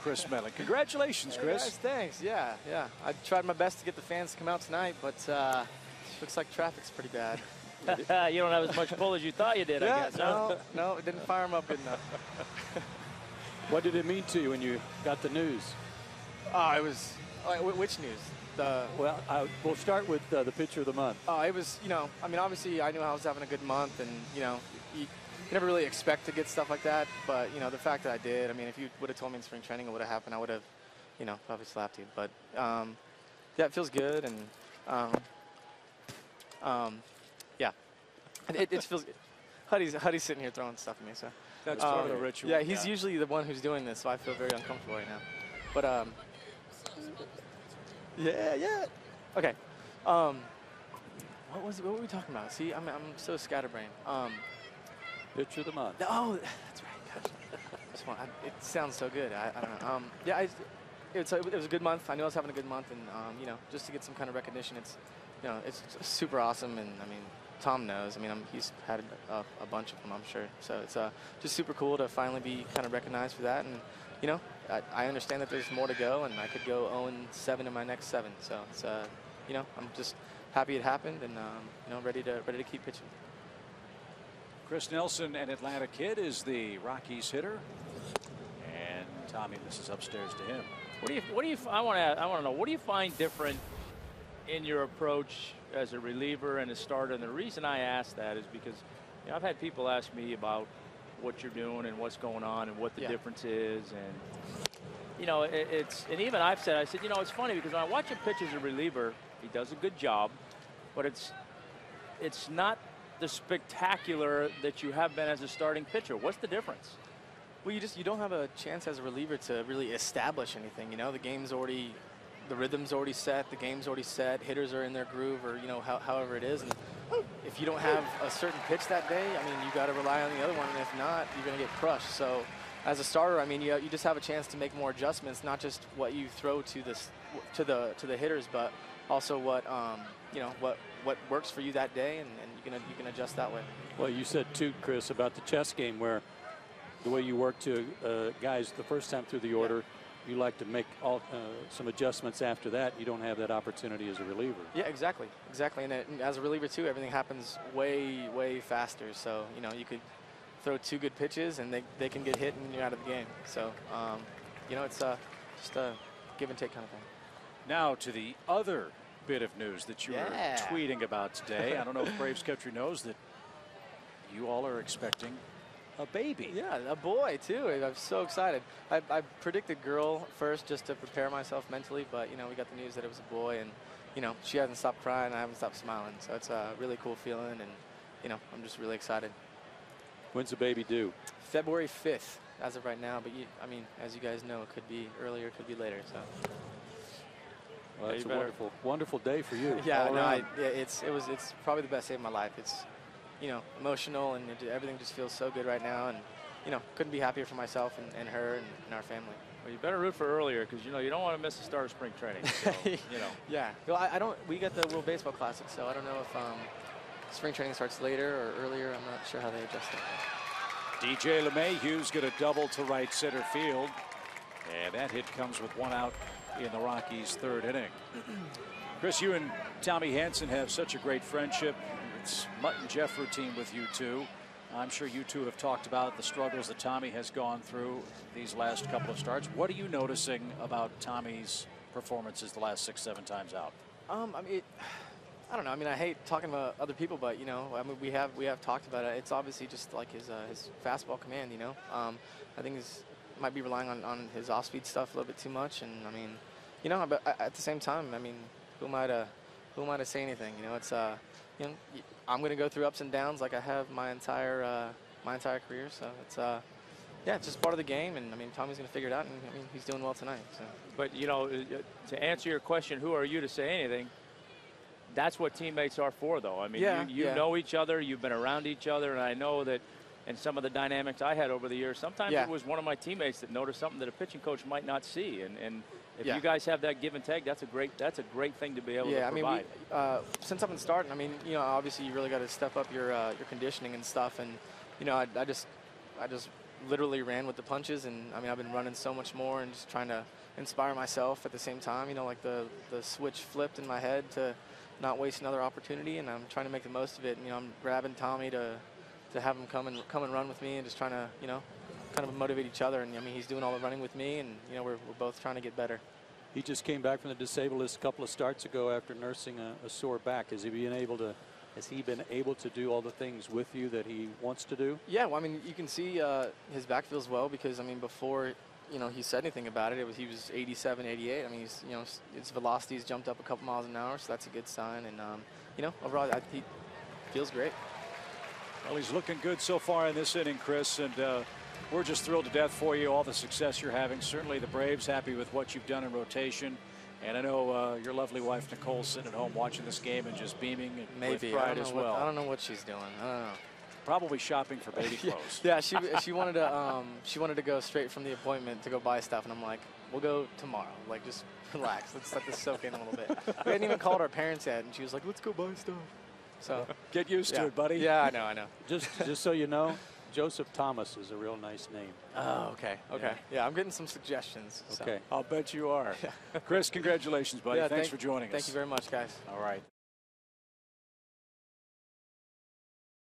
Chris Medlen. Congratulations, Chris. Hey guys, thanks. Yeah. I tried my best to get the fans to come out tonight, but looks like traffic's pretty bad. You don't have as much pull as you thought you did, I guess. No, it didn't fire them up good enough. What did it mean to you when you got the news? It was, which news? Well, we'll start with the pitcher of the month. It was, I mean, obviously I knew I was having a good month, and, you never really expect to get stuff like that. But, the fact that I did, I mean, if you would have told me in spring training it would have happened, I would have, probably slapped you. But, yeah, it feels good. And, yeah, it feels good. Huddy's sitting here throwing stuff at me. So that's part of the ritual. Yeah, he's usually the one who's doing this, so I feel very uncomfortable right now. But, yeah. Okay. What were we talking about? See, I'm so scatterbrained. Pitcher of the month. Oh, that's right. Gosh. It sounds so good. I don't know. Yeah, it was a good month. I knew I was having a good month, and just to get some kind of recognition, it's super awesome. And I mean, Tom knows. I mean, he's had a bunch of them, I'm sure. So it's just super cool to finally be kind of recognized for that. And I understand that there's more to go, and I could go 0-7 in my next 7. So it's I'm just happy it happened, and ready to keep pitching. Chris Nelson, an Atlanta kid, is the Rockies hitter, and Tommy, this is upstairs to him. I want to know, what do you find different in your approach as a reliever and a starter? And the reason I ask that is because I've had people ask me about what you're doing and what's going on and what the difference is, and and even I said it's funny because when I watch him pitch as a reliever, he does a good job, but it's not the spectacular that you have been as a starting pitcher. What's the difference? Well, you don't have a chance as a reliever to really establish anything. The rhythm's already set, the game's already set, hitters are in their groove, or however it is. And if you don't have a certain pitch that day, I mean, you got to rely on the other one, and if not, you're going to get crushed. So as a starter, I mean, you just have a chance to make more adjustments, not just what you throw to the hitters, but also what works for you that day, and you can adjust that way. Well, you said too, Chris, about the chess game, where the way you work to guys the first time through the order, you like to make some adjustments after that. You don't have that opportunity as a reliever. Yeah, exactly. And as a reliever too, everything happens way faster. So you could throw 2 good pitches and they can get hit and you're out of the game. So it's just a give and take kind of thing. Now to the other bit of news that you were tweeting about today. I don't know if Braves Country knows that you all are expecting a baby. Yeah, a boy too. I'm so excited. I predicted girl first just to prepare myself mentally, but we got the news that it was a boy, and she hasn't stopped crying, I haven't stopped smiling. So it's a really cool feeling, and I'm just really excited. When's the baby due? February 5th as of right now, but I mean, as you guys know, it could be earlier, it could be later. So. Well, that's a wonderful day for you. Yeah, it's probably the best day of my life. It's emotional, and everything just feels so good right now, and couldn't be happier for myself and her and our family. Well, you better root for earlier, because you don't want to miss the start of spring training. So, Yeah. Well, we got the World Baseball Classic, so I don't know if spring training starts later or earlier. I'm not sure how they adjust that. DJ LeMahieu's going to double to right center field, and that hit comes with 1 out in the Rockies' 3rd inning. Chris, you and Tommy Hanson have such a great friendship. It's Mutt and Jeff routine with you two. I'm sure you two have talked about the struggles that Tommy has gone through these last couple of starts. What are you noticing about Tommy's performances the last 6-7 times out? I mean, I don't know. I mean, I hate talking about other people, but I mean, we have talked about it. It's obviously just like his fastball command. I think might be relying on his off-speed stuff a little bit too much, and I mean, but at the same time, I mean, who am I to say anything? It's I'm going to go through ups and downs like I have my entire career. So it's it's just part of the game, and I mean, Tommy's going to figure it out, and I mean, he's doing well tonight. So. But to answer your question, who are you to say anything? That's what teammates are for, though. I mean, you know each other, you've been around each other, and I know that. And some of the dynamics I had over the years, sometimes it was one of my teammates that noticed something that a pitching coach might not see. And if you guys have that give and take, that's a great thing to be able to provide. I mean, since I've been starting, I mean, obviously you really got to step up your conditioning and stuff. And I just literally ran with the punches, and I mean, I've been running so much more and just trying to inspire myself at the same time. You know, like the switch flipped in my head to not waste another opportunity, and I'm trying to make the most of it. And, you know, I'm grabbing Tommy to have him come and run with me, and just trying to, you know, kind of motivate each other. And I mean, he's doing all the running with me, and you know, we're both trying to get better. He just came back from the disabled list a couple of starts ago after nursing a sore back. Has he been able to do all the things with you that he wants to do? Yeah, well, I mean, you can see his back feels well, because I mean, before, you know, he said anything about it, he was 87, 88. I mean, he's, you know, his velocity's jumped up a couple miles an hour, so that's a good sign. And you know, overall, he feels great. Well, he's looking good so far in this inning, Chris, and we're just thrilled to death for you, all the success you're having. Certainly the Braves happy with what you've done in rotation. And I know your lovely wife, Nicole, sitting at home watching this game and just beaming and with pride as well. I don't know what she's doing. I don't know. Probably shopping for baby clothes. Yeah, she wanted to go straight from the appointment to go buy stuff, and I'm like, we'll go tomorrow. Like, just relax. Let's let this soak in a little bit. We hadn't even called our parents yet, and she was like, let's go buy stuff. So get used to it, buddy. Yeah, I know. Just so you know, Joseph Thomas is a real nice name. Oh, okay. Yeah, I'm getting some suggestions. So. Okay. I'll bet you are. Chris, congratulations, buddy. Yeah, Thanks for joining us. Thank you very much, guys. All right.